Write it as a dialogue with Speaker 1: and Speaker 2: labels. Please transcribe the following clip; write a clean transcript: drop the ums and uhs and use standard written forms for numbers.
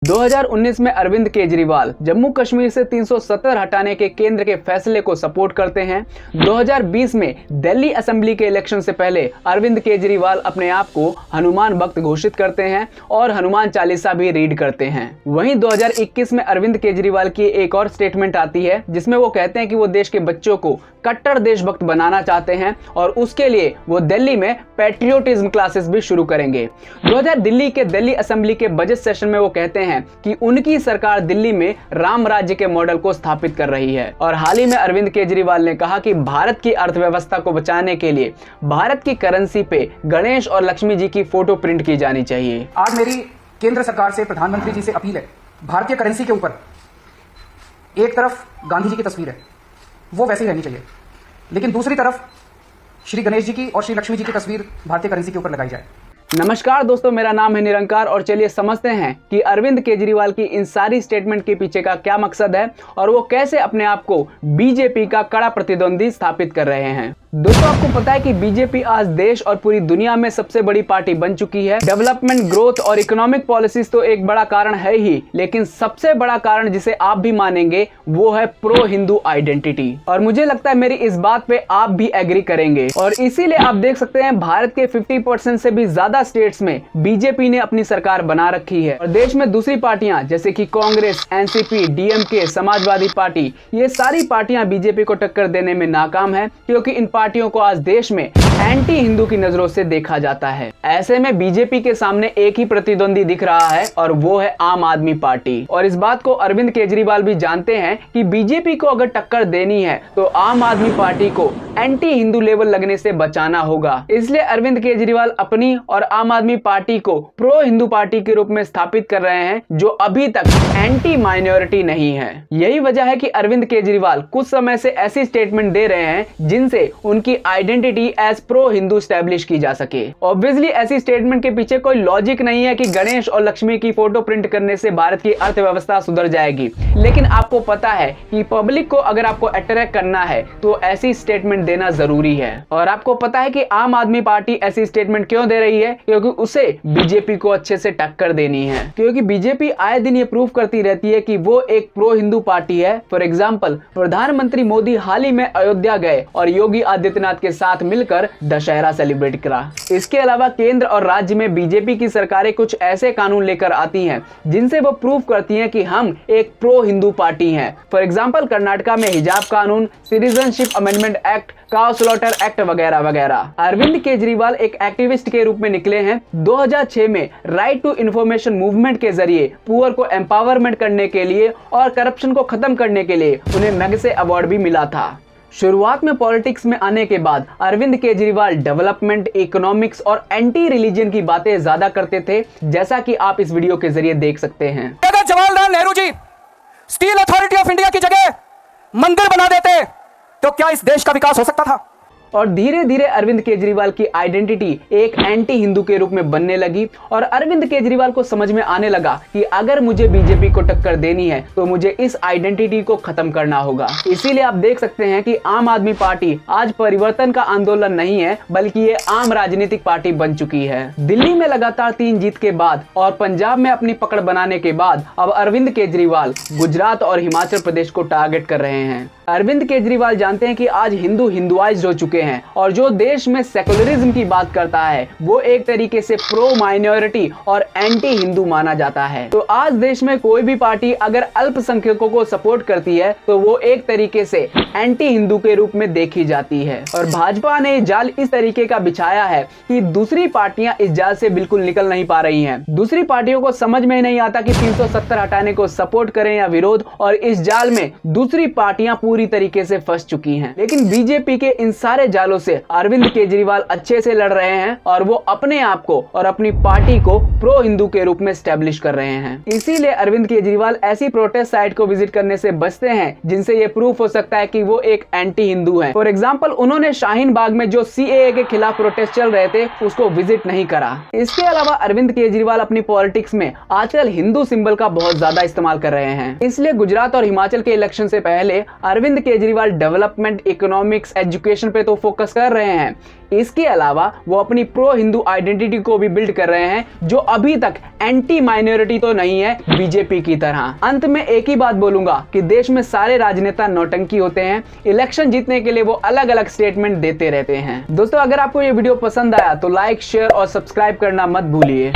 Speaker 1: 2019 में अरविंद केजरीवाल जम्मू कश्मीर से 370 हटाने के केंद्र के फैसले को सपोर्ट करते हैं। 2020 में दिल्ली असेंबली के इलेक्शन से पहले अरविंद केजरीवाल अपने आप को हनुमान भक्त घोषित करते हैं और हनुमान चालीसा भी रीड करते हैं। वहीं 2021 में अरविंद केजरीवाल की एक और स्टेटमेंट आती है जिसमें वो कहते हैं कि वो देश के बच्चों को कट्टर देशभक्त बनाना चाहते हैं और उसके लिए वो दिल्ली में पैट्रियोटिज्म क्लासेस भी शुरू करेंगे। 2000 दिल्ली के दिल्ली असेंबली के बजट सेशन में वो कहते हैं कि उनकी सरकार दिल्ली में राम राज्य के मॉडल को स्थापित कर रही है। और हाल ही में अरविंद केजरीवाल ने कहा कि भारत की अर्थव्यवस्था को बचाने के लिए भारत की करेंसी पे गणेश और लक्ष्मी जी की फोटो प्रिंट की जानी चाहिए।
Speaker 2: आज मेरी केंद्र सरकार से प्रधानमंत्री जी से अपील है, भारतीय करेंसी के ऊपर एक तरफ गांधी जी की तस्वीर है, वो वैसे ही रहनी चाहिए, लेकिन दूसरी तरफ श्री गणेश जी की और श्री लक्ष्मी जी की तस्वीर भारतीय करेंसी के ऊपर लगाई जाए।
Speaker 1: नमस्कार दोस्तों, मेरा नाम है निरंकार और चलिए समझते हैं कि अरविंद केजरीवाल की इन सारी स्टेटमेंट के पीछे का क्या मकसद है और वो कैसे अपने आप को बीजेपी का कड़ा प्रतिद्वंदी स्थापित कर रहे हैं। दोस्तों, आपको पता है कि बीजेपी आज देश और पूरी दुनिया में सबसे बड़ी पार्टी बन चुकी है। डेवलपमेंट, ग्रोथ और इकोनॉमिक पॉलिसीज तो एक बड़ा कारण है ही, लेकिन सबसे बड़ा कारण जिसे आप भी मानेंगे वो है प्रो हिंदू आइडेंटिटी। और मुझे लगता है मेरी इस बात पे आप भी एग्री करेंगे और इसीलिए आप देख सकते हैं भारत के 50% से भी ज्यादा स्टेट्स में बीजेपी ने अपनी सरकार बना रखी है। और देश में दूसरी पार्टियां जैसे कि Congress, NCP, DMK, Samajwadi party, ये सारी पार्टियां बीजेपी को टक्कर देने में नाकाम है क्योंकि इन पार्टियों को आज देश में एंटी हिंदू की नजरों से देखा जाता है। ऐसे में बीजेपी के सामने एक ही प्रतिद्वंदी दिख रहा है और वो है आम आदमी पार्टी। और इस बात को अरविंद केजरीवाल भी जानते हैं कि बीजेपी को अगर टक्कर देनी है तो आम आदमी पार्टी को एंटी हिंदू लेवल लगने से बचाना होगा। इसलिए अरविंद केजरीवाल अपनी और आम आदमी पार्टी को प्रो हिंदू पार्टी के रूप में स्थापित कर रहे हैं जो अभी तक एंटी माइनॉरिटी नहीं है। यही वजह है कि अरविंद केजरीवाल कुछ समय से ऐसी स्टेटमेंट दे रहे हैं जिनसे उनकी identity as pro Hindu establish की जा सके। ऑब्वियसली ऐसी स्टेटमेंट के पीछे कोई लॉजिक नहीं है कि गणेश और लक्ष्मी की फोटो प्रिंट करने से भारत की अर्थव्यवस्था सुधर जाएगी, लेकिन आपको पता है कि पब्लिक को अगर आपको अट्रैक्ट करना है तो ऐसी स्टेटमेंट देना जरूरी है। और आपको पता है कि आम आदमी पार्टी ऐसी स्टेटमेंट क्यों दे रही है, क्योंकि उसे बीजेपी को अच्छे से टक्कर देनी है। क्योंकि बीजेपी आए दिन ये प्रूव करती रहती है कि वो एक प्रो हिंदू पार्टी है। फॉर एग्जाम्पल, प्रधानमंत्री मोदी हाल ही में अयोध्या गए और योगी आदित्यनाथ के साथ मिलकर दशहरा सेलिब्रेट करा। इसके अलावा केंद्र और राज्य में बीजेपी की सरकारें कुछ ऐसे कानून लेकर आती हैं जिनसे वो प्रूव करती हैं कि हम एक प्रो हिंदू पार्टी हैं। फॉर एग्जाम्पल, कर्नाटका में हिजाब कानून, citizenship amendment act, cow slaughter act वगैरह वगैरह। अरविंद केजरीवाल एक एक्टिविस्ट के रूप में निकले हैं। 2006 में राइट टू इंफॉर्मेशन मूवमेंट के जरिए पुअर को एम्पावरमेंट करने के लिए और करप्शन को खत्म करने के लिए उन्हें मैग्सेसे अवार्ड भी मिला था। शुरुआत में पॉलिटिक्स में आने के बाद अरविंद केजरीवाल डेवलपमेंट, इकोनॉमिक्स और एंटी रिलीजन की बातें ज्यादा करते थे, जैसा कि आप इस वीडियो के जरिए देख सकते हैं।
Speaker 2: अगर Jawaharlal Nehru ji steel authority of India की जगह मंदिर बना देते तो क्या इस देश का विकास हो सकता था?
Speaker 1: और धीरे धीरे अरविंद केजरीवाल की आइडेंटिटी एक एंटी हिंदू के रूप में बनने लगी और अरविंद केजरीवाल को समझ में आने लगा कि अगर मुझे बीजेपी को टक्कर देनी है तो मुझे इस आइडेंटिटी को खत्म करना होगा। इसीलिए आप देख सकते हैं कि आम आदमी पार्टी आज परिवर्तन का आंदोलन नहीं है बल्कि ये आम राजनीतिक पार्टी बन चुकी है। दिल्ली में लगातार 3 जीत के बाद और पंजाब में अपनी पकड़ बनाने के बाद अब अरविंद केजरीवाल गुजरात और हिमाचल प्रदेश को टारगेट कर रहे हैं। अरविंद केजरीवाल जानते हैं कि आज हिंदू हिंदुआइज्ड हो चुके हैं और जो देश में सेकुलरिज्म की बात करता है वो एक तरीके से प्रो माइनॉरिटी और एंटी हिंदू माना जाता है। तो आज देश में कोई भी पार्टी अगर अल्पसंख्यकों को सपोर्ट करती है तो वो एक तरीके से एंटी हिंदू के रूप में देखी जाती है। और भाजपा ने जाल इस तरीके का बिछाया है कि दूसरी पार्टियां इस जाल से बिल्कुल निकल नहीं पा रही हैं। दूसरी पार्टियों को समझ में नहीं आता कि 370 हटाने को सपोर्ट करें या विरोध, और इस जाल में दूसरी पार्टियां पूरी तरीके से फंस चुकी हैं। लेकिन बीजेपी के इन सारे जालों से अरविंद केजरीवाल अच्छे से लड़ रहे हैं और वो अपने आप को और अपनी पार्टी को प्रो हिंदू के रूप में स्टैब्लिश कर रहे हैं। इसीलिए अरविंद केजरीवाल ऐसी प्रोटेस्ट साइट को विजिट करने से बचते हैं जिनसे ये प्रूफ हो सकता है कि वो एक एंटी हिंदू है। फॉर एग्जाम्पल, उन्होंने शाहीन बाग में जो सीएए के खिलाफ प्रोटेस्ट चल रहे थे उसको विजिट नहीं करा। इसके अलावा अरविंद केजरीवाल अपनी पॉलिटिक्स में आजकल हिंदू सिंबल का बहुत ज्यादा इस्तेमाल कर रहे हैं। इसलिए गुजरात और हिमाचल के इलेक्शन से पहले Arvind Kejriwal development, economics, education पे तो फोकस कर रहे हैं। इसके अलावा वो अपनी प्रो हिंदू आइडेंटिटी को भी बिल्ड कर रहे हैं, जो अभी तक एंटी माइनॉरिटी तो नहीं है बीजेपी की तरह। अंत में एक ही बात बोलूंगा कि देश में सारे राजनेता नौटंकी होते हैं, इलेक्शन जीतने के लिए वो अलग अलग स्टेटमेंट देते रहते हैं। दोस्तों, अगर आपको ये वीडियो पसंद आया तो लाइक, शेयर और सब्सक्राइब करना मत भूलिए।